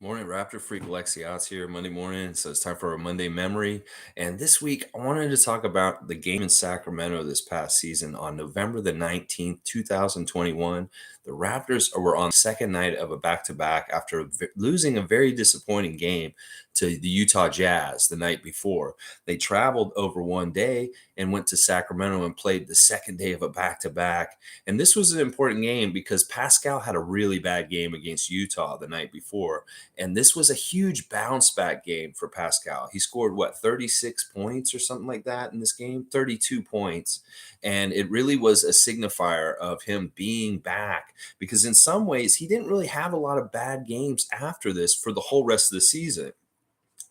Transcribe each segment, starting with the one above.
Morning, Raptor Freak Lexios here, Monday morning. So it's time for a Monday Memory. And this week, I wanted to talk about the game in Sacramento this past season on November the 19th, 2021. The Raptors were on the second night of a back to back after losing a very disappointing game to the Utah Jazz the night before. They traveled over one day and went to Sacramento and played the second day of a back to back. And this was an important game because Pascal had a really bad game against Utah the night before. And this was a huge bounce back game for Pascal. He scored, 36 points or something like that in this game, 32 points. And it really was a signifier of him being back because, in some ways, he didn't really have a lot of bad games after this for the whole rest of the season.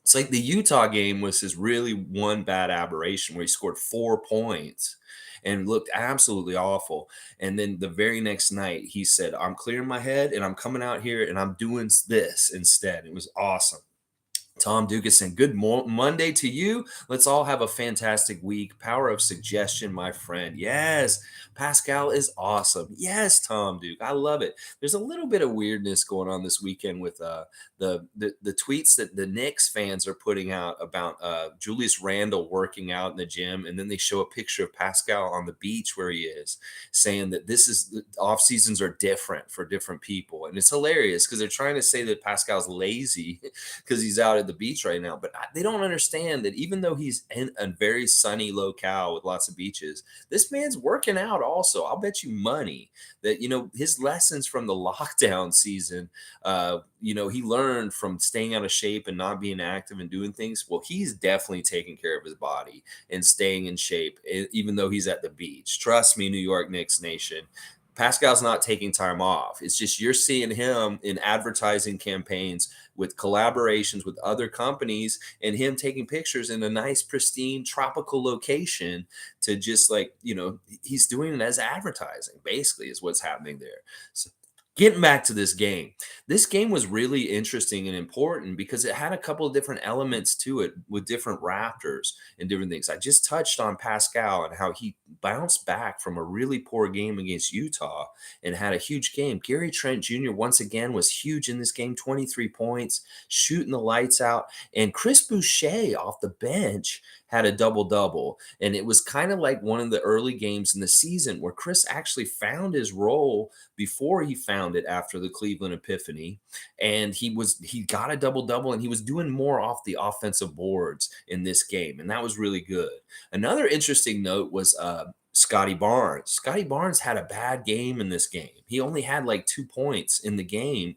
It's like the Utah game was his really one bad aberration where he scored 4 points and looked absolutely awful. And then the very next night, he said, I'm clearing my head and I'm coming out here and I'm doing this instead. It was awesome. Tom Dukeson, good Monday to you. Let's all have a fantastic week. Power of suggestion, my friend. Yes, Pascal is awesome. Yes, Tom Duke, I love it. There's a little bit of weirdness going on this weekend with the tweets that the Knicks fans are putting out about Julius Randle working out in the gym, and then they show a picture of Pascal on the beach where he is, saying that this is off seasons are different for different people, and it's hilarious because they're trying to say that Pascal's lazy because he's out at the beach right now. But they don't understand that even though he's in a very sunny locale with lots of beaches, this man's working out also. I'll bet you money that, his lessons from the lockdown season, he learned from staying out of shape and not being active and doing things. Well, he's definitely taking care of his body and staying in shape, even though he's at the beach. Trust me, New York Knicks Nation. Pascal's not taking time off. It's just you're seeing him in advertising campaigns with collaborations with other companies and him taking pictures in a nice, pristine, tropical location to just he's doing it as advertising, basically, is what's happening there. So, getting back to this game. This game was really interesting and important because it had a couple of different elements to it with different Raptors and different things. I just touched on Pascal and how he bounced back from a really poor game against Utah and had a huge game. Gary Trent Jr. once again was huge in this game, 23 points, shooting the lights out. And Chris Boucher off the bench had a double-double. And it was kind of like one of the early games in the season where Chris actually found his role before he found it after the Cleveland epiphany. And he got a double-double, and he was doing more off the offensive boards in this game. And that was really good. Another interesting note was Scotty Barnes. Scotty Barnes had a bad game in this game. He only had like 2 points in the game,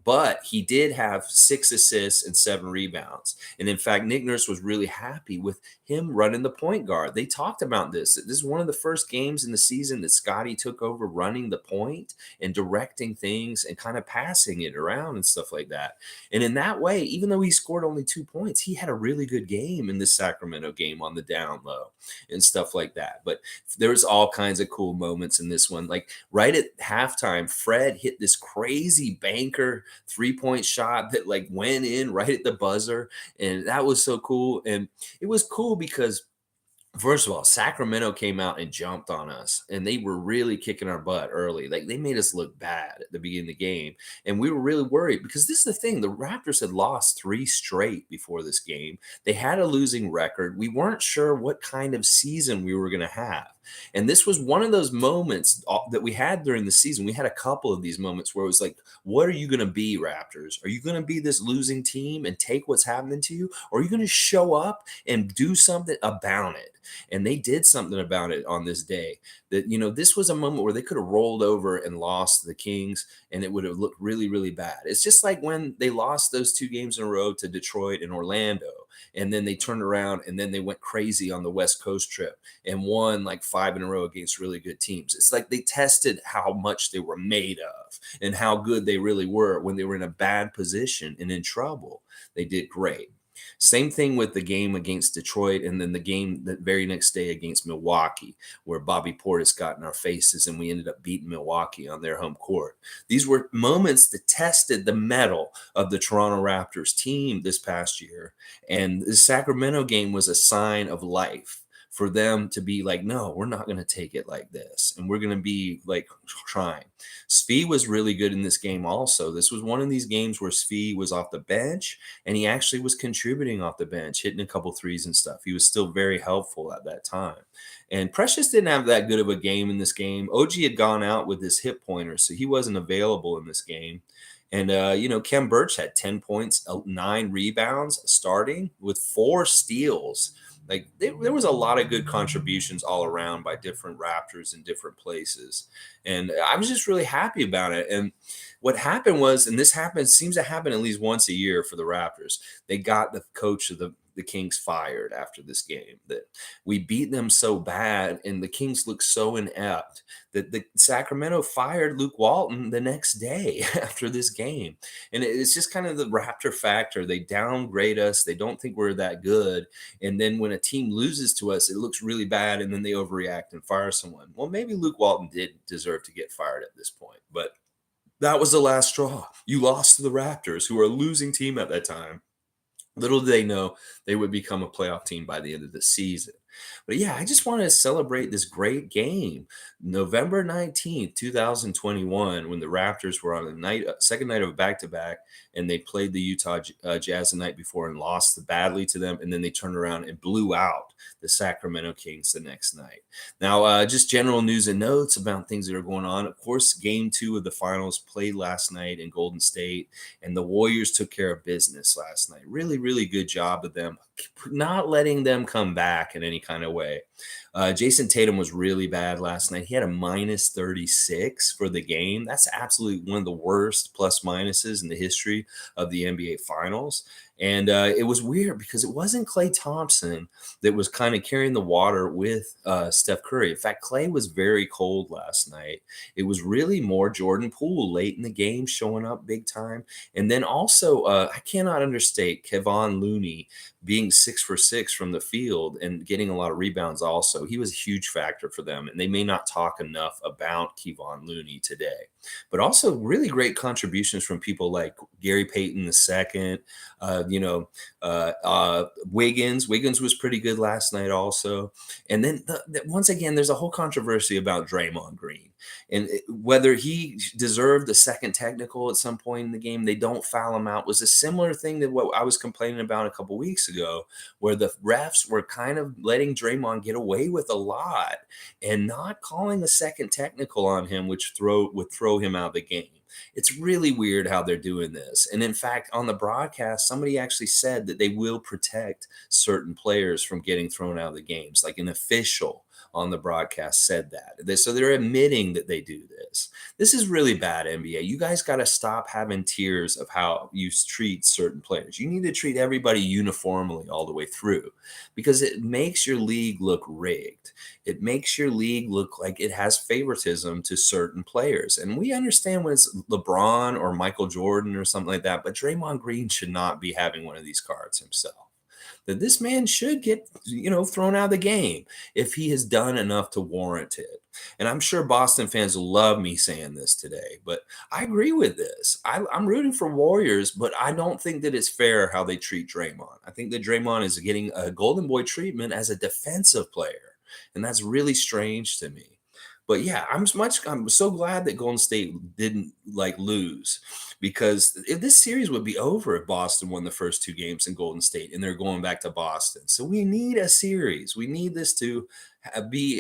but he did have 6 assists and 7 rebounds. And in fact, Nick Nurse was really happy with him running the point guard. They talked about this. This is one of the first games in the season that Scotty took over running the point and directing things and kind of passing it around and stuff like that. And in that way, even though he scored only 2 points, he had a really good game in this Sacramento game on the down low and stuff like that. But there was all kinds of cool moments in this one. Like right at halftime, Fred hit this crazy banker 3-point shot that went in right at the buzzer, and that was so cool. And it was cool because, first of all, Sacramento came out and jumped on us, and they were really kicking our butt early. Like, they made us look bad at the beginning of the game, and we were really worried because this is the thing. The Raptors had lost 3 straight before this game. They had a losing record. We weren't sure what kind of season we were going to have. And this was one of those moments that we had during the season. We had a couple of these moments where it was like, what are you going to be, Raptors? Are you going to be this losing team and take what's happening to you? Or are you going to show up and do something about it? And they did something about it on this day. That, this was a moment where they could have rolled over and lost the Kings, and it would have looked really, really bad. It's just like when they lost those 2 games in a row to Detroit and Orlando, and then they turned around and then they went crazy on the West Coast trip and won like 5 in a row against really good teams. It's like they tested how much they were made of and how good they really were when they were in a bad position and in trouble. They did great. Same thing with the game against Detroit, and then the game that very next day against Milwaukee, where Bobby Portis got in our faces and we ended up beating Milwaukee on their home court. These were moments that tested the mettle of the Toronto Raptors team this past year, and the Sacramento game was a sign of life for them to be like, no, we're not going to take it like this. And we're going to be like trying. Svi was really good in this game also. This was one of these games where Svi was off the bench and he actually was contributing off the bench, hitting a couple threes and stuff. He was still very helpful at that time. And Precious didn't have that good of a game in this game. OG had gone out with his hip pointer, so he wasn't available in this game. And, Kem Birch had 10 points, 9 rebounds starting with 4 steals. Like there was a lot of good contributions all around by different Raptors in different places. And I was just really happy about it. And what happened was, and this happens, seems to happen at least once a year for the Raptors, they got the coach of the Kings fired after this game. That we beat them so bad and the Kings looked so inept that the Sacramento fired Luke Walton the next day after this game. And it's just kind of the Raptor factor. They downgrade us. They don't think we're that good. And then when a team loses to us, it looks really bad. And then they overreact and fire someone. Well, maybe Luke Walton did deserve to get fired at this point, but that was the last straw. You lost to the Raptors, who were a losing team at that time. Little did they know they would become a playoff team by the end of the season. But yeah, I just want to celebrate this great game. November 19th, 2021, when the Raptors were on the second night of a back-to-back, and they played the Utah Jazz the night before and lost badly to them, and then they turned around and blew out the Sacramento Kings the next night. Now, just general news and notes about things that are going on. Of course, game 2 of the finals played last night in Golden State, and the Warriors took care of business last night. Really, really good job of them, not letting them come back in any kind of way. Jason Tatum was really bad last night. He had a minus 36 for the game. That's absolutely one of the worst plus minuses in the history of the NBA Finals. And it was weird because it wasn't Klay Thompson that was kind of carrying the water with Steph Curry. In fact, Klay was very cold last night. It was really more Jordan Poole late in the game showing up big time. And then also, I cannot understate Kevon Looney being 6 for 6 from the field and getting a lot of rebounds also. He was a huge factor for them, and they may not talk enough about Kevon Looney today. But also really great contributions from people like Gary Payton II, Wiggins. Wiggins was pretty good last night also. And then once again, there's a whole controversy about Draymond Green and whether he deserved the second technical at some point in the game. They don't foul him out. It was a similar thing to what I was complaining about a couple weeks ago, where the refs were kind of letting Draymond get away with a lot and not calling a second technical on him, which would throw him out of the game. It's really weird how they're doing this. And in fact, on the broadcast, somebody actually said that they will protect certain players from getting thrown out of the games. Like an official on the broadcast said that. So they're admitting that they do this. This is really bad, NBA. You guys got to stop having tiers of how you treat certain players. You need to treat everybody uniformly all the way through, because it makes your league look rigged. It makes your league look like it has favoritism to certain players. And we understand when it's LeBron or Michael Jordan or something like that, but Draymond Green should not be having one of these cards himself. That this man should get, thrown out of the game if he has done enough to warrant it. And I'm sure Boston fans love me saying this today, but I agree with this. I'm rooting for Warriors, but I don't think that it's fair how they treat Draymond. I think that Draymond is getting a golden boy treatment as a defensive player, and that's really strange to me. But yeah, I'm so glad that Golden State didn't lose, because if this series would be over if Boston won the first 2 games in Golden State and they're going back to Boston. So we need a series. We need this to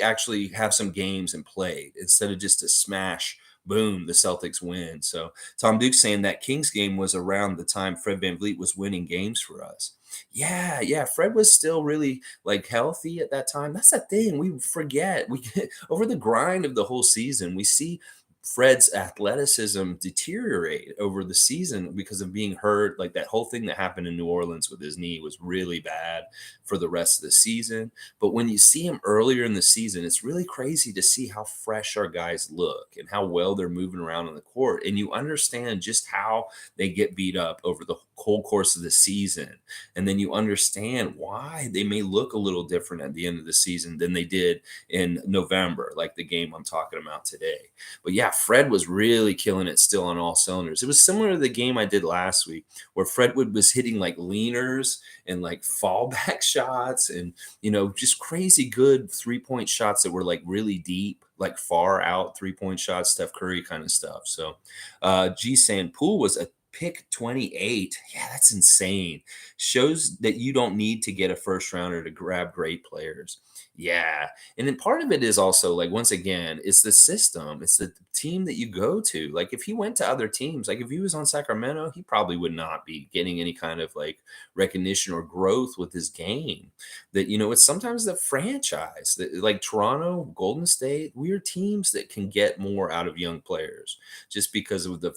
actually have some games and played instead of just a smash. Boom, the Celtics win. So Tom Duke's saying that Kings game was around the time Fred VanVleet was winning games for us. Yeah. Fred was still really healthy at that time. That's the thing. We forget. We get over the grind of the whole season. We see Fred's athleticism deteriorate over the season because of being hurt. Like that whole thing that happened in New Orleans with his knee was really bad for the rest of the season. But when you see him earlier in the season, it's really crazy to see how fresh our guys look and how well they're moving around on the court. And you understand just how they get beat up over the whole course of the season. And then you understand why they may look a little different at the end of the season than they did in November, like the game I'm talking about today. But yeah, Fred was really killing it still on all cylinders. It was similar to the game I did last week where Fredwood was hitting like leaners and like fallback shots and, just crazy good 3-point shots that were like really deep, like far out 3-point shots, Steph Curry kind of stuff. So, G saying Poole was a pick 28. Yeah, that's insane. Shows that you don't need to get a first rounder to grab great players. Yeah. And then part of it is also like, once again, it's the system, it's the team that you go to. Like, if he went to other teams, like if he was on Sacramento, he probably would not be getting any kind of like recognition or growth with his game. That, it's sometimes the franchise that, like Toronto, Golden State, we are teams that can get more out of young players just because of the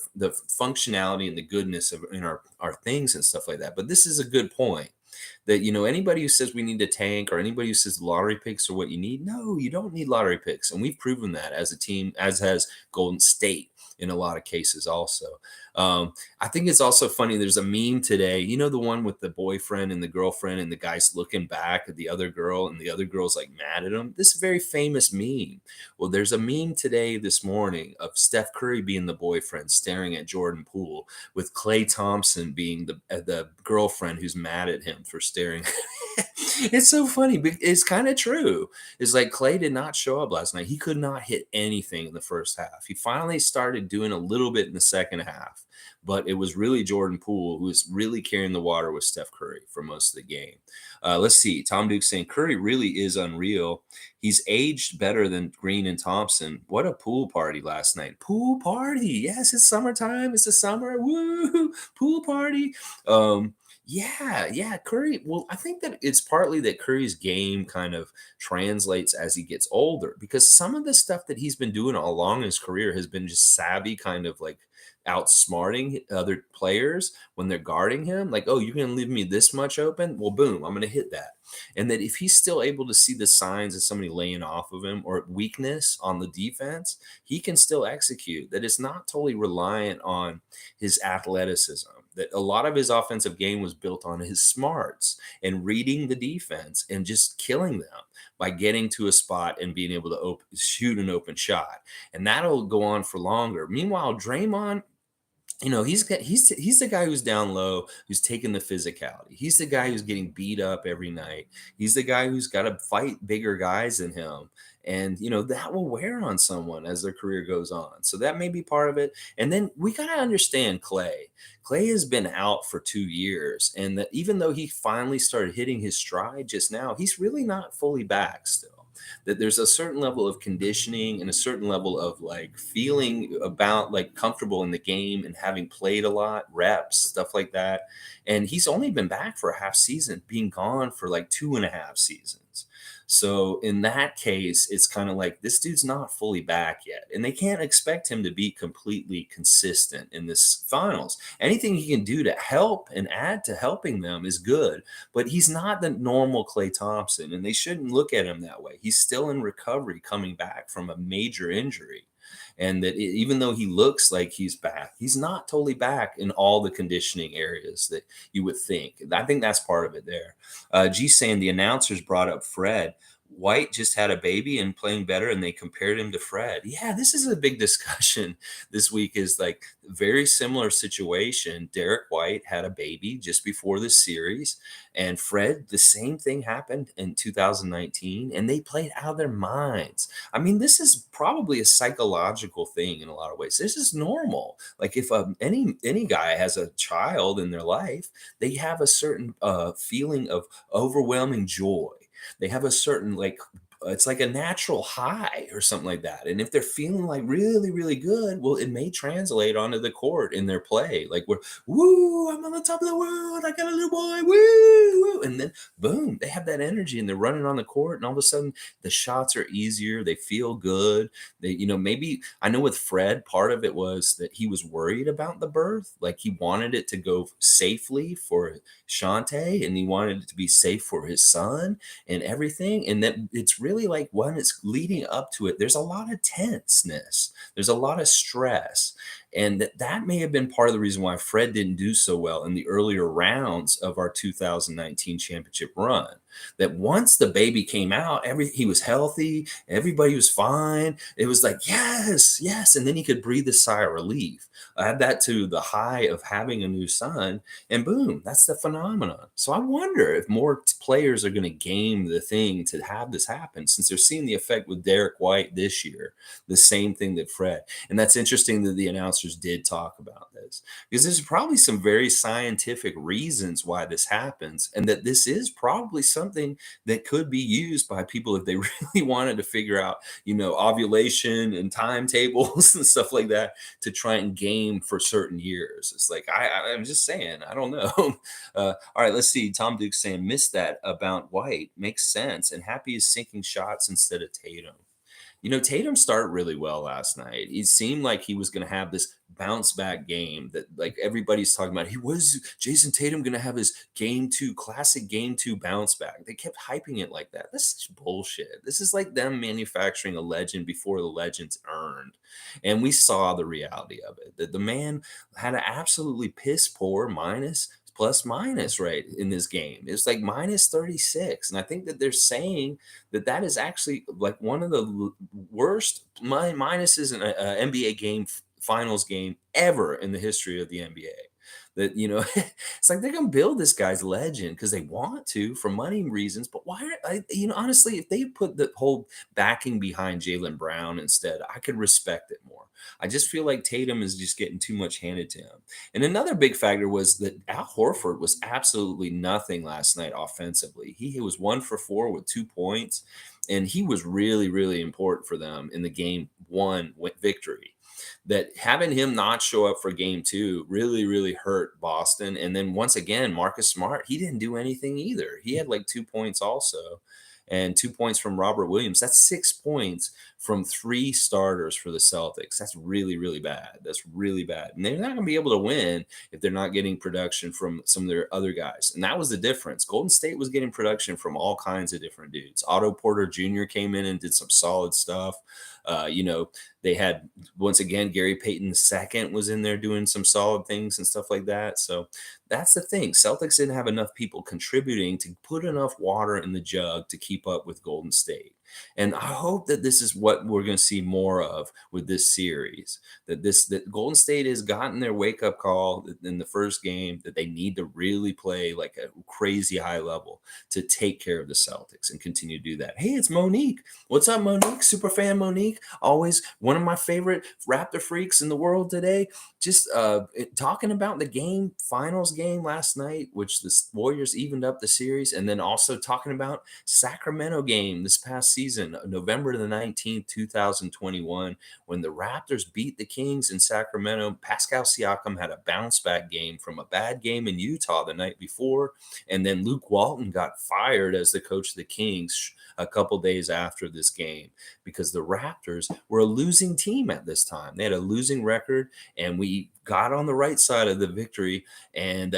functionality and the goodness of in our things and stuff like that. But this is a good point that, anybody who says we need to tank or anybody who says lottery picks are what you need, no, you don't need lottery picks. And we've proven that as a team, as has Golden State in a lot of cases also. I think it's also funny. There's a meme today, the one with the boyfriend and the girlfriend and the guy's looking back at the other girl and the other girl's like mad at him. This is a very famous meme. Well, there's a meme today, this morning, of Steph Curry being the boyfriend staring at Jordan Poole, with Klay Thompson being the girlfriend who's mad at him for staring. It's so funny, but it's kind of true. It's like Klay did not show up last night. He could not hit anything in the first half. He finally started doing a little bit in the second half, but it was really Jordan Poole who was really carrying the water with Steph Curry for most of the game. Let's see. Tom Duke saying Curry really is unreal. He's aged better than Green and Thompson. What a pool party last night. Pool party. Yes, it's summertime. It's the summer. Woo! Pool party. Yeah, Curry. Well, I think that it's partly that Curry's game kind of translates as he gets older, because some of the stuff that he's been doing along his career has been just savvy, kind of like outsmarting other players when they're guarding him. Like, oh, you're going to leave me this much open? Well, boom, I'm going to hit that. And that if he's still able to see the signs of somebody laying off of him or weakness on the defense, he can still execute. That it's not totally reliant on his athleticism. That a lot of his offensive game was built on his smarts and reading the defense and just killing them by getting to a spot and being able to shoot an open shot. And that'll go on for longer. Meanwhile, Draymond, he's the guy who's down low, who's taking the physicality. He's the guy who's getting beat up every night. He's the guy who's got to fight bigger guys than him. And, that will wear on someone as their career goes on. So that may be part of it. And then we got to understand Klay. Klay has been out for 2 years. And that even though he finally started hitting his stride just now, he's really not fully back still. That there's a certain level of conditioning and a certain level of like feeling about like comfortable in the game and having played a lot, reps, stuff like that. And he's only been back for a half season, being gone for like 2.5 seasons. So in that case, it's kind of like this dude's not fully back yet, and they can't expect him to be completely consistent in this finals. Anything he can do to help and add to helping them is good, but he's not the normal Klay Thompson, and they shouldn't look at him that way. He's still in recovery, coming back from a major injury. And that even though he looks like he's back, he's not totally back in all the conditioning areas that you would think. I think that's part of it there. G saying the announcers brought up Fred. White just had a baby and playing better, and they compared him to Fred. Yeah, this is a big discussion this week. Is like very similar situation. Derek White had a baby just before the series, and Fred, the same thing happened in 2019, and they played out of their minds. I mean, this is probably a psychological thing in a lot of ways. This is normal. Like if any guy has a child in their life, they have a certain feeling of overwhelming joy. They have a certain like it's like a natural high or something like that. And if they're feeling like really, really good, well, it may translate onto the court in their play. Like we're, woo, I'm on the top of the world. I got a little boy, woo, woo. And then boom, they have that energy and they're running on the court. And all of a sudden the shots are easier. They feel good. They, maybe I know with Fred, part of it was that he was worried about the birth. Like he wanted it to go safely for Shante, and he wanted it to be safe for his son and everything. And that it's really like when it's leading up to it, there's a lot of tenseness, there's a lot of stress. And that may have been part of the reason why Fred didn't do so well in the earlier rounds of our 2019 championship run. That once the baby came out, he was healthy, everybody was fine. It was like, yes, yes. And then he could breathe a sigh of relief. Add that to the high of having a new son, and boom, that's the phenomenon. So I wonder if more players are going to game the thing to have this happen, since they're seeing the effect with Derek White this year, the same thing that Fred. And that's interesting that the announcers did talk about this, because there's probably some very scientific reasons why this happens, and that this is probably something that could be used by people if they really wanted to figure out, ovulation and timetables and stuff like that, to try and game for certain years. It's like I'm just saying, I don't know. All right, let's see. Tom Duke saying missed that about White. Makes sense. And happy is sinking shots instead of Tatum. Tatum started really well last night. He seemed like he was going to have this bounce back game that, like, everybody's talking about. He was Jason Tatum going to have his classic game two bounce back. They kept hyping it like that. That's such bullshit. This is like them manufacturing a legend before the legend's earned. And we saw the reality of it, that the man had an absolutely piss poor plus minus right in this game. It's like minus 36. And I think that they're saying that is actually like one of the worst minuses in a NBA game, finals game ever in the history of the NBA. That, it's like they're gonna build this guy's legend because they want to for money reasons. But why honestly, if they put the whole backing behind Jaylen Brown instead, I could respect it more. I just feel like Tatum is just getting too much handed to him. And another big factor was that Al Horford was absolutely nothing last night offensively. He was 1 for 4 with 2 points, and he was really, really important for them in the game one victory. That having him not show up for game two really, really hurt Boston. And then once again, Marcus Smart, he didn't do anything either. He had like 2 points also, and 2 points from Robert Williams. That's 6 points from three starters for the Celtics. That's really, really bad. That's really bad. And they're not going to be able to win if they're not getting production from some of their other guys. And that was the difference. Golden State was getting production from all kinds of different dudes. Otto Porter Jr. came in and did some solid stuff. They had, once again, Gary Payton II was in there doing some solid things and stuff like that. So that's the thing. Celtics didn't have enough people contributing to put enough water in the jug to keep up with Golden State. And I hope that this is what we're going to see more of with this series. That Golden State has gotten their wake up call in the first game, that they need to really play like a crazy high level to take care of the Celtics and continue to do that. Hey, it's Monique. What's up, Monique? Super fan Monique. Always one of my favorite Raptor freaks in the world today. Just talking about the finals game last night, which the Warriors evened up the series, and then also talking about Sacramento game this past season, November the 19th, 2021, when the Raptors beat the Kings in Sacramento. Pascal Siakam had a bounce back game from a bad game in Utah the night before, and then Luke Walton got fired as the coach of the Kings a couple days after this game, because the Raptors were a losing team at this time. They had a losing record, and we got on the right side of the victory. And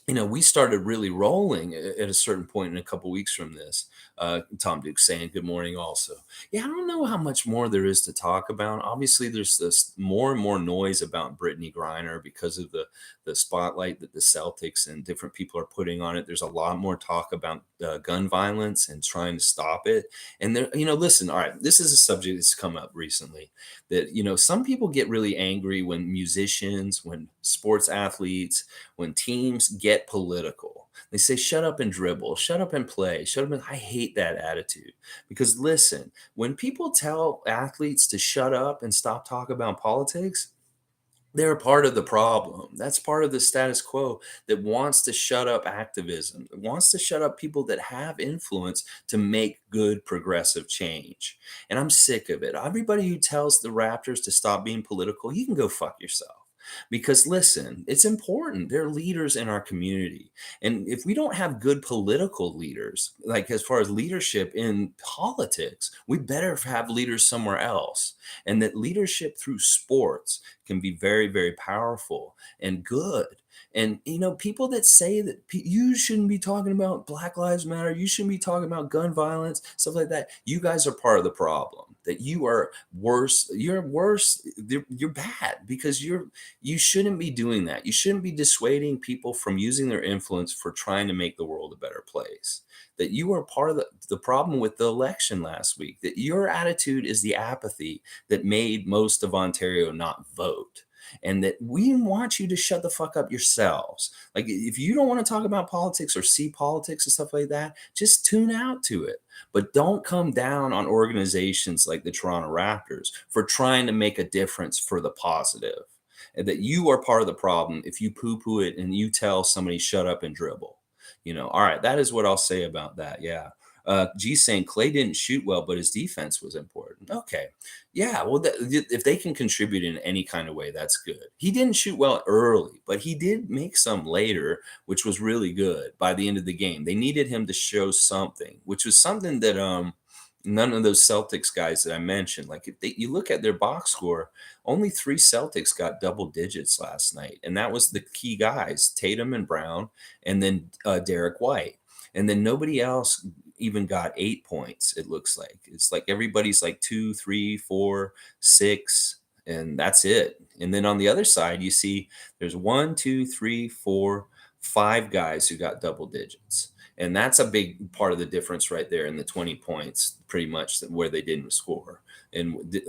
we started really rolling at a certain point in a couple weeks from this. Tom Duke saying good morning also. Yeah, I don't know how much more there is to talk about. Obviously, there's this more and more noise about Brittany Griner because of the spotlight that the Celtics and different people are putting on it. There's a lot more talk about gun violence and trying to stop it. And there, listen, all right, this is a subject that's come up recently, that, some people get really angry when musicians, when sports athletes, when teams get political. They say, shut up and dribble, shut up and play, shut up. I hate that attitude, because listen, when people tell athletes to shut up and stop talking about politics, they're a part of the problem. That's part of the status quo that wants to shut up activism, that wants to shut up people that have influence to make good progressive change. And I'm sick of it. Everybody who tells the Raptors to stop being political, you can go fuck yourself. Because listen, it's important. They're leaders in our community. And if we don't have good political leaders, like as far as leadership in politics, we better have leaders somewhere else. And that leadership through sports can be very, very powerful and good. And, people that say that you shouldn't be talking about Black Lives Matter, you shouldn't be talking about gun violence, stuff like that, you guys are part of the problem. that you are worse. You're worse. You're bad because you shouldn't be doing that. You shouldn't be dissuading people from using their influence for trying to make the world a better place. That you are part of the problem with the election last week. That your attitude is the apathy that made most of Ontario not vote. And that we want you to shut the fuck up yourselves. Like, if you don't want to talk about politics or see politics and stuff like that, just tune out to it. But don't come down on organizations like the Toronto Raptors for trying to make a difference for the positive. And that you are part of the problem if you poo poo it and you tell somebody shut up and dribble. All right, that is what I'll say about that. Yeah. G saying Clay didn't shoot well, but his defense was important. Okay. Yeah. Well, if they can contribute in any kind of way, that's good. He didn't shoot well early, but he did make some later, which was really good by the end of the game. They needed him to show something, which was something that none of those Celtics guys that I mentioned, like if you look at their box score, only three Celtics got double digits last night. And that was the key guys, Tatum and Brown, and then Derek White. And then nobody else even got 8 points, it looks like. It's like everybody's like 2, 3, 4, 6, and that's it. And then on the other side, you see there's 1, 2, 3, 4, 5 guys who got double digits. And that's a big part of the difference right there in the 20 points, pretty much where they didn't score. And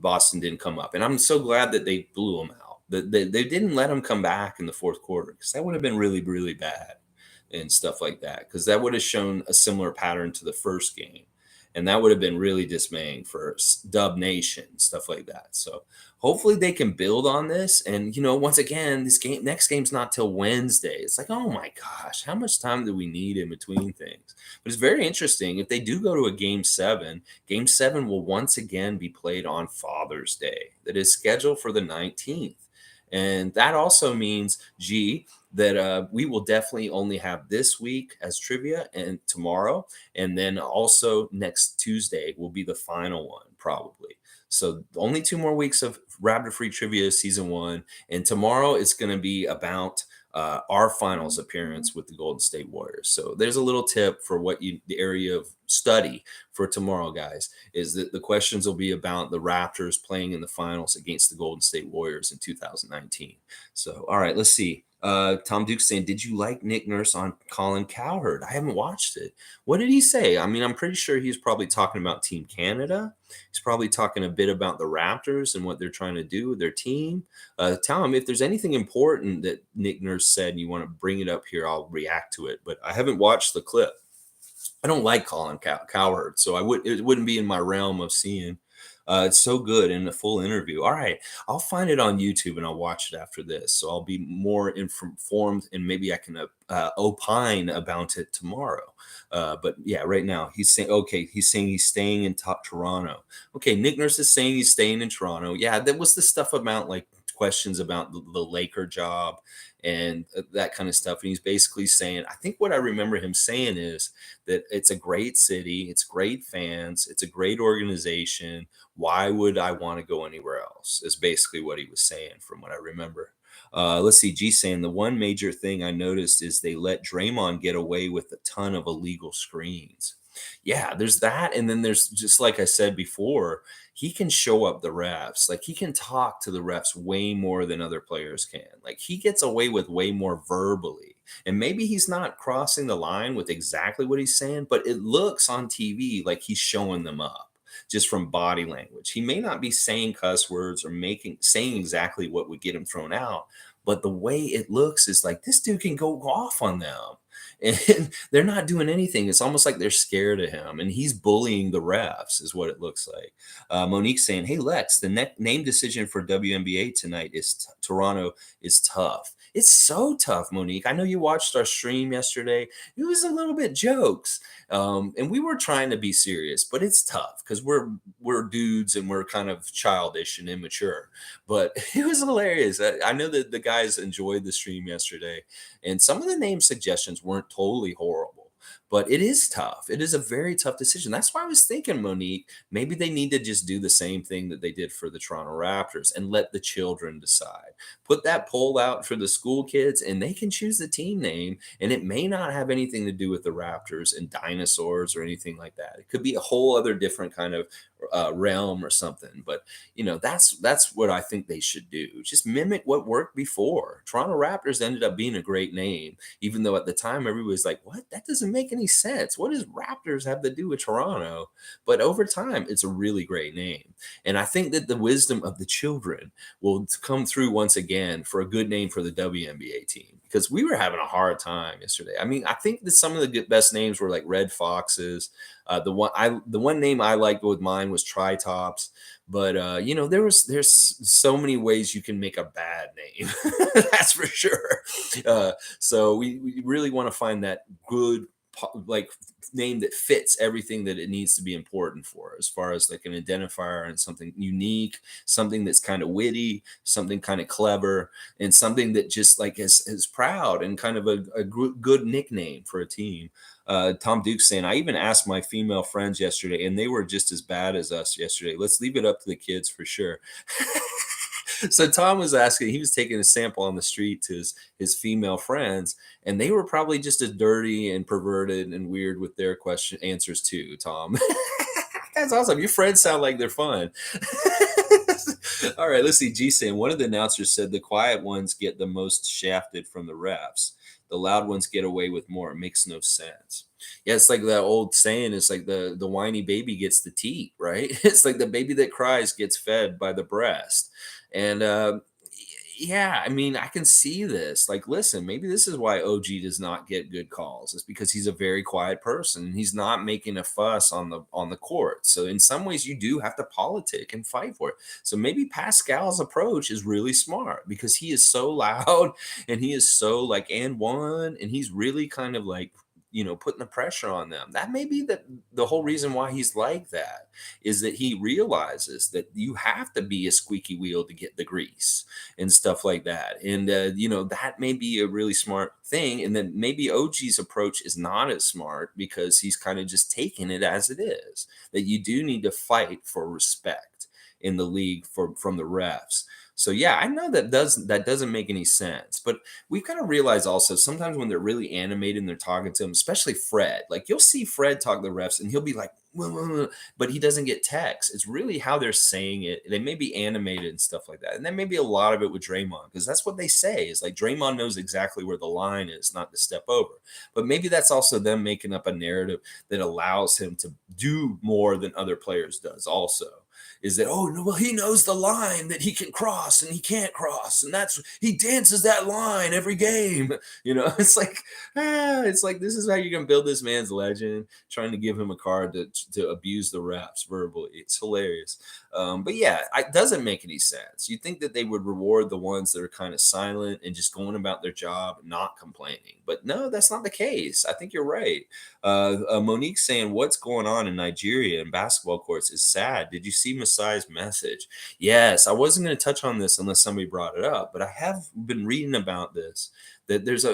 Boston didn't come up. And I'm so glad that they blew them out. They didn't let them come back in the fourth quarter because that would have been really, really bad and stuff like that, because that would have shown a similar pattern to the first game. And that would have been really dismaying for Dub Nation, stuff like that. So hopefully they can build on this. And, once again, next game's not till Wednesday. It's like, oh my gosh, how much time do we need in between things? But it's very interesting. If they do go to a game seven will once again be played on Father's Day. That is scheduled for the 19th. And that also means, that we will definitely only have this week as trivia and tomorrow. And then also next Tuesday will be the final one, probably. So only 2 more weeks of Raptor Freak Trivia season 1. And tomorrow it's going to be about our finals appearance with the Golden State Warriors. So there's a little tip for the area of study for tomorrow, guys, is that the questions will be about the Raptors playing in the finals against the Golden State Warriors in 2019. So, all right, let's see. Tom Duke saying, did you like Nick Nurse on Colin Cowherd? I haven't watched it. What did he say? I mean, I'm pretty sure he's probably talking about Team Canada. He's probably talking a bit about the Raptors and what they're trying to do with their team. Tell him if there's anything important that Nick Nurse said and you want to bring it up here, I'll react to it. But I haven't watched the clip. I don't like Colin Cowherd, so it wouldn't be in my realm of seeing. It's so good in the full interview. All right, I'll find it on YouTube and I'll watch it after this. So I'll be more informed and maybe I can opine about it tomorrow. But yeah, right now he's saying he's staying in Toronto. Okay, Nick Nurse is saying he's staying in Toronto. Yeah, that was the stuff about like questions about the Laker job and that kind of stuff. And he's basically saying, I think what I remember him saying is that it's a great city, it's great fans, it's a great organization. Why would I want to go anywhere else? Is basically what he was saying from what I remember. Let's see, G saying the one major thing I noticed is they let Draymond get away with a ton of illegal screens. Yeah, there's that. And then there's just like I said before, he can show up the refs. Like he can talk to the refs way more than other players can. Like he gets away with way more verbally. And maybe he's not crossing the line with exactly what he's saying, but it looks on TV like he's showing them up just from body language. He may not be saying cuss words or saying exactly what would get him thrown out, but the way it looks is like this dude can go off on them. And they're not doing anything. It's almost like they're scared of him, and he's bullying the refs, is what it looks like. Monique saying, "Hey Lex, the name decision for WNBA tonight is Toronto is tough. It's so tough, Monique. I know you watched our stream yesterday. It was a little bit jokes, and we were trying to be serious, but it's tough because we're dudes and we're kind of childish and immature. But it was hilarious. I know that the guys enjoyed the stream yesterday, and some of the name suggestions weren't totally horrible. But it is tough. It is a very tough decision. That's why I was thinking, Monique, maybe they need to just do the same thing that they did for the Toronto Raptors and let the children decide. Put that poll out for the school kids and they can choose the team name. And it may not have anything to do with the Raptors and dinosaurs or anything like that. It could be a whole other different kind of realm or something. But that's what I think they should do. Just mimic what worked before. Toronto Raptors ended up being a great name, even though at the time everybody was like, "What? That doesn't make any sense. What does Raptors have to do with Toronto?" But over time, it's a really great name, and I think that the wisdom of the children will come through once again for a good name for the WNBA team, because we were having a hard time yesterday. I mean, I think that some of the best names were like Red Foxes. The one name I liked with mine was Tritops, but there's so many ways you can make a bad name. That's for sure. So we really want to find that good like name that fits everything that it needs to be important for, as far as like an identifier and something unique, something that's kind of witty, something kind of clever, and something that just like is proud and kind of a good nickname for a team. Tom Duke's saying, I even asked my female friends yesterday, and they were just as bad as us yesterday. Let's leave it up to the kids for sure. So Tom was asking, he was taking a sample on the street to his female friends, and they were probably just as dirty and perverted and weird with their question answers too, Tom. That's awesome. Your friends sound like they're fun. All right, let's see. G saying, one of the announcers said the quiet ones get the most shafted from the refs. The loud ones get away with more. It makes no sense. Yeah, it's like that old saying. It's like the whiny baby gets the teat, right? It's like the baby that cries gets fed by the breast. And yeah, I mean, I can see this. Like, listen, maybe this is why OG does not get good calls. It's because he's a very quiet person. He's not making a fuss on the court. So in some ways, you do have to politic and fight for it. So maybe Pascal's approach is really smart, because he is so loud and he is so like and one, and he's really kind of like putting the pressure on them. That may be the whole reason why he's like that, is that he realizes that you have to be a squeaky wheel to get the grease and stuff like that. And that may be a really smart thing. And then maybe OG's approach is not as smart, because he's kind of just taking it as it is, that you do need to fight for respect in the league from the refs. So yeah, I know that doesn't make any sense, but we've got to realize also sometimes when they're really animated and they're talking to him, especially Fred, like you'll see Fred talk to the refs and he'll be like, "Wah, wah, wah," but he doesn't get text. It's really how they're saying it. They may be animated and stuff like that. And then maybe a lot of it with Draymond, because that's what they say is like Draymond knows exactly where the line is, not to step over. But maybe that's also them making up a narrative that allows him to do more than other players does also. Is that, oh no, well, he knows the line that he can cross and he can't cross, and that's he dances that line every game. It's like this is how you're gonna build this man's legend, trying to give him a card to abuse the refs verbally. It's hilarious. But yeah, it doesn't make any sense. You think that they would reward the ones that are kind of silent and just going about their job, not complaining. But no, that's not the case. I think you're right. Monique saying, what's going on in Nigeria in basketball courts is sad. Did you see Masai's message? Yes, I wasn't going to touch on this unless somebody brought it up, but I have been reading about this. That there's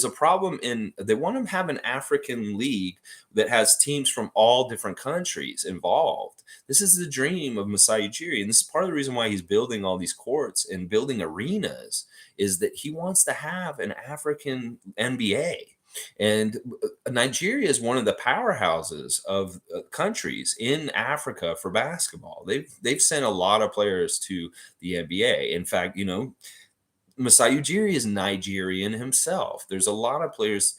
a problem in they want to have an African league that has teams from all different countries involved. This is the dream of Masai Ujiri, and this is part of the reason why he's building all these courts and building arenas, is that he wants to have an African NBA. And Nigeria is one of the powerhouses of countries in Africa for basketball. They've sent a lot of players to the NBA. In fact, Masai Ujiri is Nigerian himself. There's a lot of players,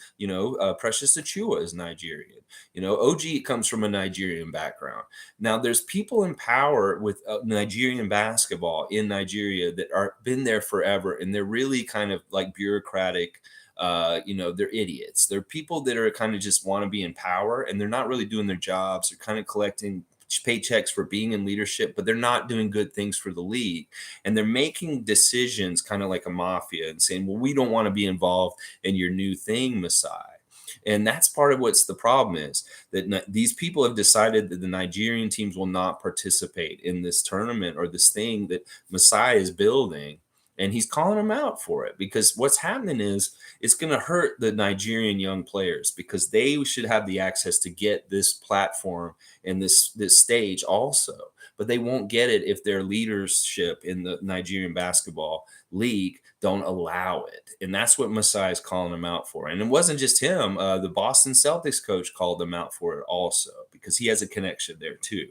Precious Achua is Nigerian. OG comes from a Nigerian background. Now, there's people in power with Nigerian basketball in Nigeria that are been there forever, and they're really kind of like bureaucratic. They're idiots. They're people that are kind of just want to be in power, and they're not really doing their jobs. They're kind of collecting paychecks for being in leadership, but they're not doing good things for the league. And they're making decisions kind of like a mafia and saying, well, we don't want to be involved in your new thing, Masai. And that's part of what's the problem is that these people have decided that the Nigerian teams will not participate in this tournament or this thing that Masai is building. And he's calling them out for it, because what's happening is it's going to hurt the Nigerian young players, because they should have the access to get this platform and this stage also. But they won't get it if their leadership in the Nigerian basketball league don't allow it. And that's what Masai is calling them out for. And it wasn't just him. The Boston Celtics coach called them out for it also, because he has a connection there too.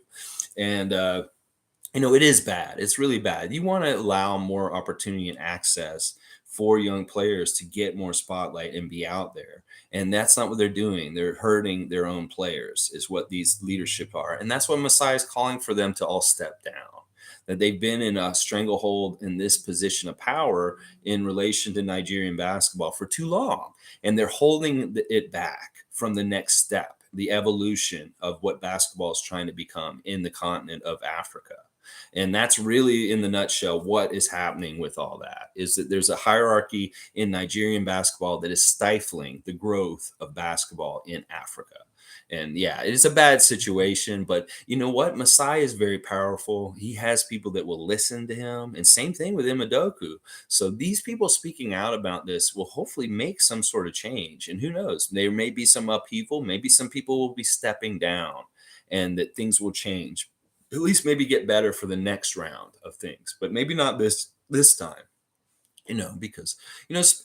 And it is bad. It's really bad. You want to allow more opportunity and access for young players to get more spotlight and be out there. And that's not what they're doing. They're hurting their own players, is what these leadership are. And that's what Masai is calling for them to all step down. That they've been in a stranglehold in this position of power in relation to Nigerian basketball for too long. And they're holding it back from the next step, the evolution of what basketball is trying to become in the continent of Africa. And that's really, in the nutshell, what is happening with all that, is that there's a hierarchy in Nigerian basketball that is stifling the growth of basketball in Africa. And yeah, it's a bad situation, but you know what? Masai is very powerful. He has people that will listen to him, and same thing with Imadoku. So these people speaking out about this will hopefully make some sort of change. And who knows? There may be some upheaval. Maybe some people will be stepping down, and that things will change, at least maybe get better for the next round of things, but maybe not this time. Because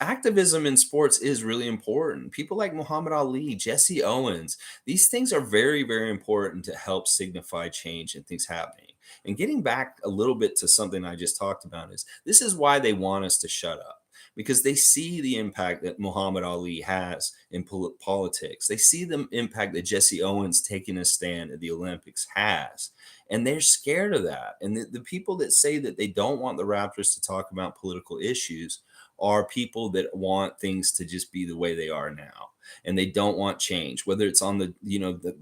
activism in sports is really important. People like Muhammad Ali, Jesse Owens, these things are very, very important to help signify change and things happening. And getting back a little bit to something I just talked about, is this is why they want us to shut up, because they see the impact that Muhammad Ali has in politics. They see the impact that Jesse Owens taking a stand at the Olympics has. And they're scared of that. And the people that say that they don't want the Raptors to talk about political issues are people that want things to just be the way they are now. And they don't want change, whether it's on the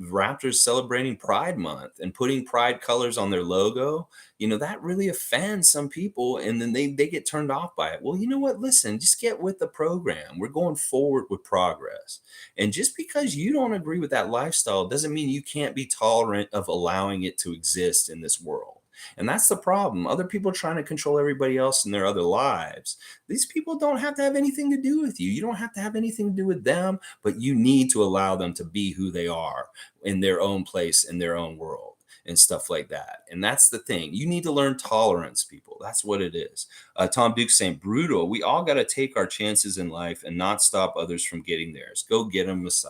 Raptors celebrating Pride Month and putting pride colors on their logo. That really offends some people, and then they get turned off by it. Well, you know what? Listen, just get with the program. We're going forward with progress. And just because you don't agree with that lifestyle doesn't mean you can't be tolerant of allowing it to exist in this world. And that's the problem. Other people are trying to control everybody else in their other lives. These people don't have to have anything to do with you. You don't have to have anything to do with them, but you need to allow them to be who they are in their own place, in their own world, and stuff like that. And that's the thing. You need to learn tolerance, people. That's what it is. Tom Duke's saying, brutal. We all got to take our chances in life and not stop others from getting theirs. Go get them, Masai.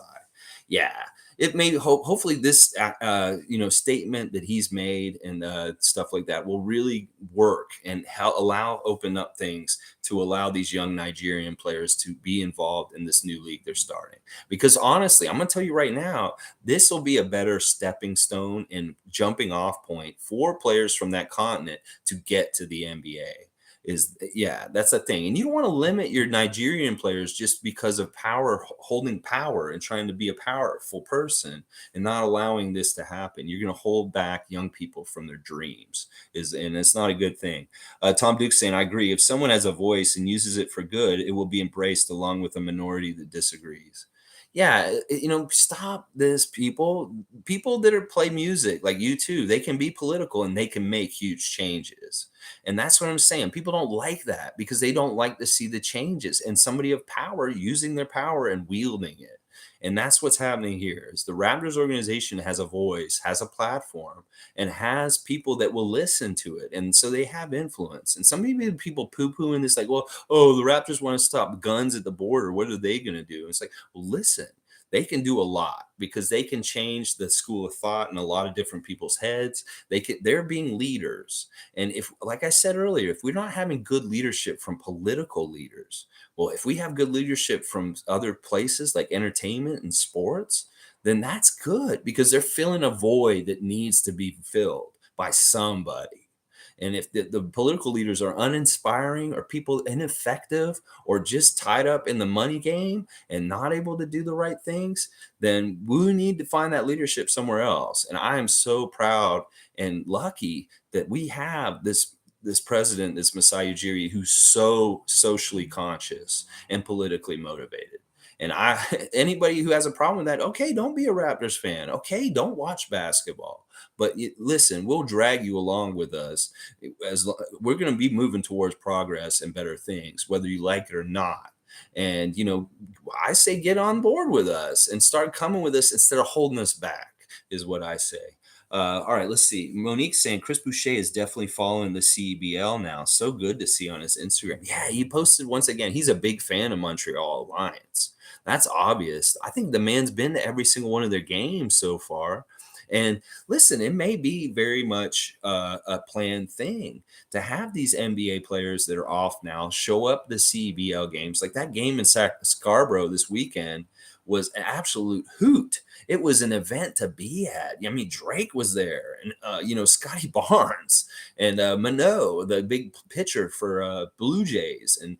Yeah. It may hopefully this statement that he's made and stuff like that will really work and open up things to allow these young Nigerian players to be involved in this new league they're starting. Because honestly, I'm going to tell you right now, this will be a better stepping stone and jumping off point for players from that continent to get to the NBA. That's the thing. And you don't want to limit your Nigerian players just because of power, holding power and trying to be a powerful person and not allowing this to happen. You're going to hold back young people from their dreams, and it's not a good thing. Tom Duke's saying, I agree. If someone has a voice and uses it for good, it will be embraced along with a minority that disagrees. Yeah, stop this, people. People that play music like you too, they can be political and they can make huge changes. And that's what I'm saying. People don't like that because they don't like to see the changes and somebody of power using their power and wielding it. And that's what's happening here is the Raptors organization has a voice, has a platform, and has people that will listen to it. And so they have influence. And some people poo-pooing this like, well, oh, the Raptors want to stop guns at the border. What are they going to do? It's like, well, listen. They can do a lot because they can change the school of thought in a lot of different people's heads. They're being leaders. And if, like I said earlier, if we're not having good leadership from political leaders, well, if we have good leadership from other places like entertainment and sports, then that's good because they're filling a void that needs to be filled by somebody. And if the political leaders are uninspiring or people ineffective or just tied up in the money game and not able to do the right things, then we need to find that leadership somewhere else. And I am so proud and lucky that we have this president, this Masai Ujiri, who's so socially conscious and politically motivated. And anybody who has a problem with that, okay, don't be a Raptors fan. Okay, don't watch basketball. But listen, we'll drag you along with us we're going to be moving towards progress and better things, whether you like it or not. And, I say get on board with us and start coming with us instead of holding us back, is what I say. All right, let's see. Monique's saying Chris Boucher is definitely following the CBL now. So good to see on his Instagram. Yeah, he posted once again. He's a big fan of Montreal Alliance. That's obvious. I think the man's been to every single one of their games so far. And listen, it may be very much a planned thing to have these NBA players that are off now show up the CBL games. Like that game in Scarborough this weekend was an absolute hoot. It was an event to be at. I mean, Drake was there, and Scotty Barnes, and Mano, the big pitcher for Blue Jays, and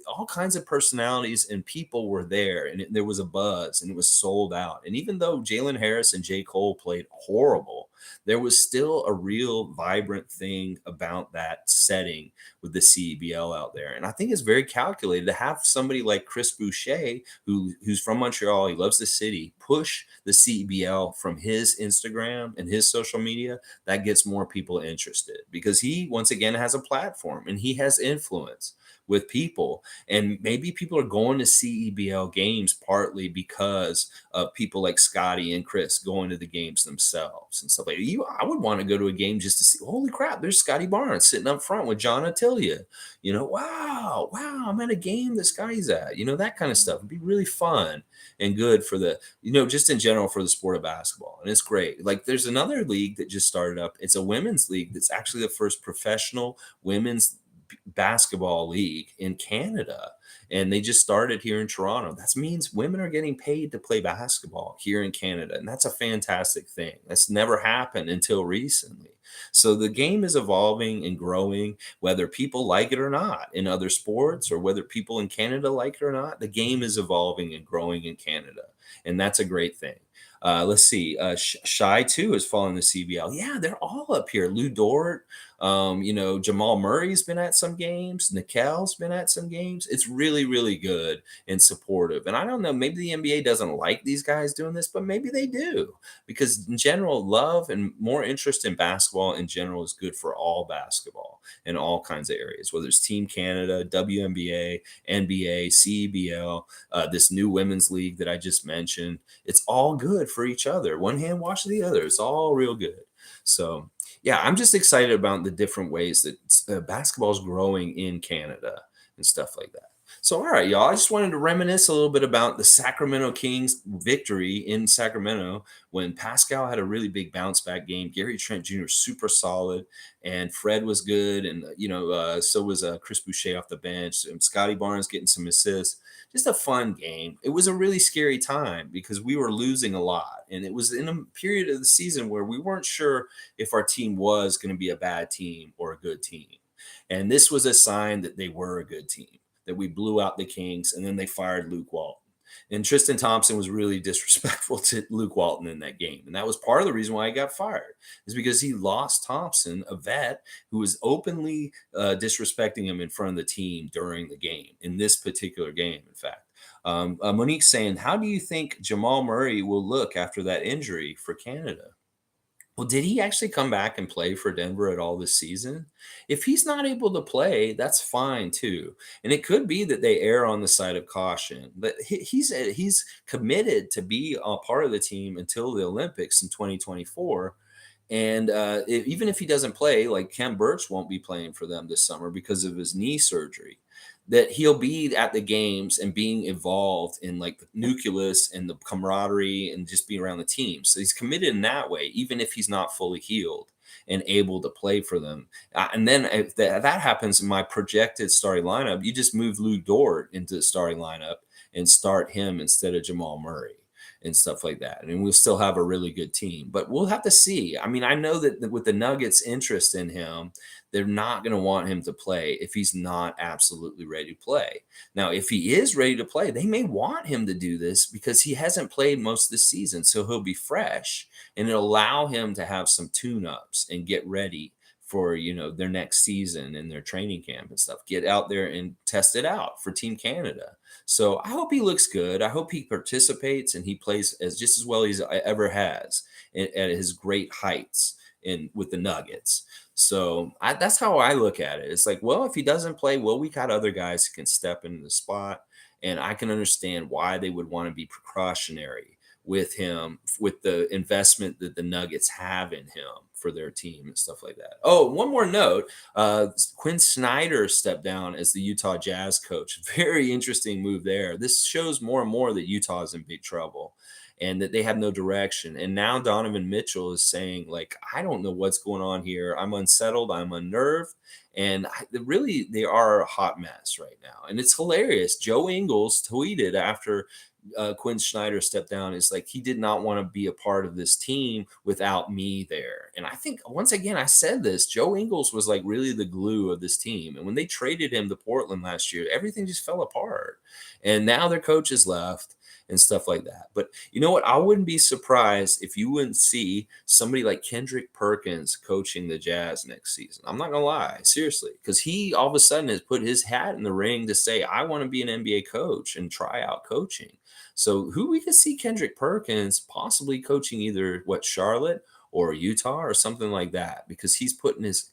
all kinds of personalities and people were there, and there was a buzz, and it was sold out. And even though Jalen Harris and J. Cole played horrible, there was still a real vibrant thing about that setting with the CBL out there. And I think it's very calculated to have somebody like Chris Boucher, who's from Montreal, he loves the city, push the CBL from his Instagram and his social media. That gets more people interested because he once again has a platform and he has influence with people. And maybe people are going to CEBL games partly because of people like Scotty and Chris going to the games themselves and stuff like that. I would want to go to a game just to see, holy crap, there's Scotty Barnes sitting up front with John Attilia. Wow, I'm at a game that Scotty's at, that kind of stuff. It'd be really fun and good for just in general for the sport of basketball. And it's great. Like there's another league that just started up. It's a women's league that's actually the first professional women's basketball league in Canada. And they just started here in Toronto. That means women are getting paid to play basketball here in Canada. And that's a fantastic thing. That's never happened until recently. So the game is evolving and growing, whether people like it or not in other sports or whether people in Canada like it or not. The game is evolving and growing in Canada. And that's a great thing. Let's see. Shy too is following the CBL. Yeah, they're all up here. Lou Dort, Jamal Murray's been at some games. Nikel's been at some games. It's really, really good and supportive. And I don't know, maybe the NBA doesn't like these guys doing this, but maybe they do because in general, love and more interest in basketball in general is good for all basketball in all kinds of areas, whether it's Team Canada, WNBA, NBA, CBL, this new women's league that I just mentioned. It's all good for each other. One hand wash the other. It's all real good. So, yeah, I'm just excited about the different ways that basketball is growing in Canada and stuff like that. So, all right, y'all, I just wanted to reminisce a little bit about the Sacramento Kings victory in Sacramento when Pascal had a really big bounce back game. Gary Trent Jr. super solid, and Fred was good, and so was Chris Boucher off the bench, and Scotty Barnes getting some assists. Just a fun game. It was a really scary time because we were losing a lot, and it was in a period of the season where we weren't sure if our team was going to be a bad team or a good team. And this was a sign that they were a good team, that we blew out the Kings, and then they fired Luke Walton. And Tristan Thompson was really disrespectful to Luke Walton in that game. And that was part of the reason why he got fired, is because he lost Thompson, a vet, who was openly disrespecting him in front of the team during the game, in this particular game, in fact. Monique's saying, how do you think Jamal Murray will look after that injury for Canada? Well, did he actually come back and play for Denver at all this season? If he's not able to play, that's fine too. And it could be that they err on the side of caution. But he's committed to be a part of the team until the Olympics in 2024. And even if he doesn't play, like Kem Birch won't be playing for them this summer because of his knee surgery, that he'll be at the games and being involved in like the nucleus and the camaraderie and just being around the team. So he's committed in that way, even if he's not fully healed and able to play for them. And then if that happens in my projected starting lineup, you just move Lou Dort into the starting lineup and start him instead of Jamal Murray and stuff like that. And we'll still have a really good team, but we'll have to see. I mean, I know that with the Nuggets' interest in him, they're not going to want him to play if he's not absolutely ready to play. Now, if he is ready to play, they may want him to do this because he hasn't played most of the season. So he'll be fresh and it'll allow him to have some tune-ups and get ready for, their next season and their training camp and stuff. Get out there and test it out for Team Canada. So I hope he looks good. I hope he participates and he plays just as well as he ever has at his great heights with the Nuggets. So that's how I look at it. It's like, well, if he doesn't play, well, we got other guys who can step into the spot. And I can understand why they would want to be precautionary with him, with the investment that the Nuggets have in him for their team and stuff like that. Oh, one more note. Quinn Snyder stepped down as the Utah Jazz coach. Very interesting move there. This shows more and more that Utah is in big trouble. and that they have no direction. And now Donovan Mitchell is saying, like, I don't know what's going on here. I'm unsettled. I'm unnerved. And really, they are a hot mess right now. And it's hilarious. Joe Ingles tweeted after Quinn Snyder stepped down, is like he did not want to be a part of this team without me there. And I think once again, I said this, Joe Ingles was like really the glue of this team. And when they traded him to Portland last year, everything just fell apart. And now their coach is left and stuff like that. But you know what? I wouldn't be surprised if you wouldn't see somebody like Kendrick Perkins coaching the Jazz next season. I'm not gonna lie, seriously, because he all of a sudden has put his hat in the ring to say, I want to be an NBA coach and try out coaching. So who we could see Kendrick Perkins possibly coaching either Charlotte or Utah or something like that, because he's putting his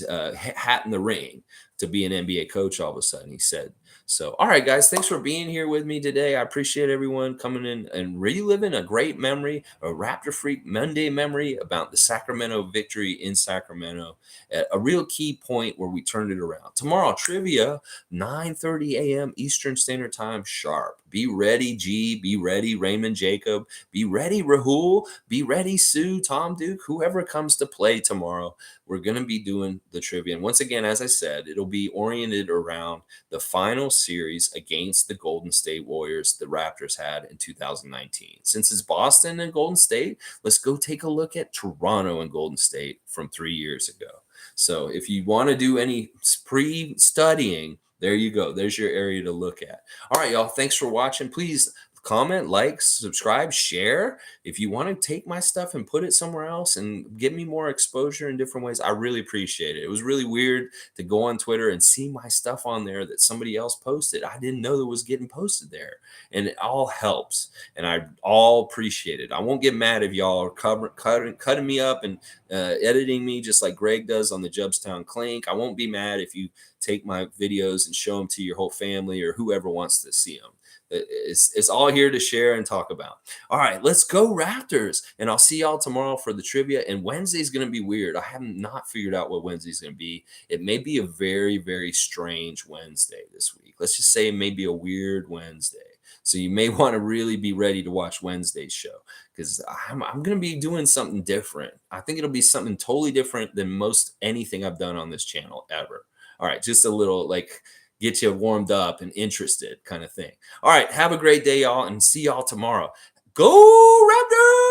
hat in the ring to be an NBA coach all of a sudden, he said. So, all right, guys, thanks for being here with me today. I appreciate everyone coming in and reliving a great memory, a Raptor Freak Monday memory about the Sacramento victory in Sacramento, at a real key point where we turned it around. Tomorrow, trivia, 9:30 a.m. Eastern Standard Time sharp. Be ready, G. Be ready, Raymond Jacob. Be ready, Rahul. Be ready, Sue, Tom Duke, whoever comes to play tomorrow. We're going to be doing the trivia. And once again, as I said, it'll be oriented around the final series against the Golden State Warriors the Raptors had in 2019. Since it's Boston and Golden State, let's go take a look at Toronto and Golden State from 3 years ago. So if you want to do any pre-studying, there you go. There's your area to look at. All right, y'all. Thanks for watching. Please comment, like, subscribe, share. If you want to take my stuff and put it somewhere else and give me more exposure in different ways, I really appreciate it. It was really weird to go on Twitter and see my stuff on there that somebody else posted. I didn't know that was getting posted there. And it all helps. And I all appreciate it. I won't get mad if y'all are cutting me up and editing me just like Greg does on the Jubstown Clink. I won't be mad if you take my videos and show them to your whole family or whoever wants to see them. It's all here to share and talk about. All right, let's go Raptors. And I'll see y'all tomorrow for the trivia. And Wednesday's going to be weird. I have not figured out what Wednesday's going to be. It may be a very, very strange Wednesday this week. Let's just say it may be a weird Wednesday. So you may want to really be ready to watch Wednesday's show, because I'm going to be doing something different. I think it'll be something totally different than most anything I've done on this channel ever. All right, just a little like get you warmed up and interested kind of thing. All right, have a great day, y'all, and see y'all tomorrow. Go Raptors!